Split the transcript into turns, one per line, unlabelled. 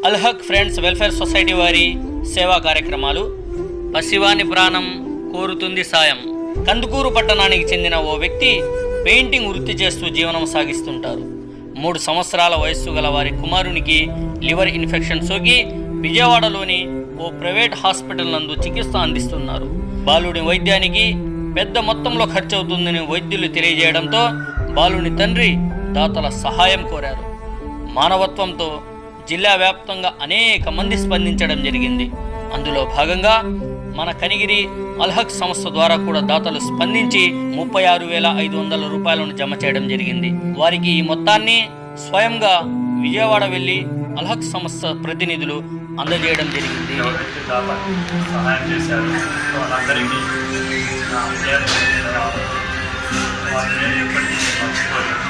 అల్హక్ friends welfare society వారి సేవా కార్యక్రమాలు. పసివాని ప్రాణం కోరుతుంది సాయం. కందుకూరు పట్టణానికి చెందిన ఓ వ్యక్తి పెయింటింగ్ వృత్తి చేస్తూ జీవనం సాగిస్తుంటారు. 3 సంవత్సరాల వయస్సు గల వారి కుమారునికి లివర్ ఇన్ఫెక్షన్ సోకి విజయవాడలోని ఓ ప్రైవేట్ హాస్పిటల్ నందు చికిత్స అందిస్తున్నారు. బాలుడి వైద్యానికి పెద్ద మొత్తంలో ఖర్చు అవుతుందని వైద్యులు తెలియజేయడంతో బాలుని తండ్రి దాతల సహాయం కోరారు. మానవత్వంతో జిల్లా వ్యాప్తంగా అనేక మంది స్పందించడం జరిగింది. అందులో భాగంగా మన కనిగిరి అల్హక్ సంస్థ ద్వారా కూడా దాతలు స్పందించి 36,500 రూపాయలను జమ చేయడం జరిగింది. వారికి ఈ మొత్తాన్ని స్వయంగా విజయవాడ వెళ్లి అల్హక్ సంస్థ ప్రతినిధులు అందజేయడం జరిగింది.
సహాయం చేశారు. వాళ్ళందరికీ నా పేరు ఎప్పటికీ మర్చిపోలేదు.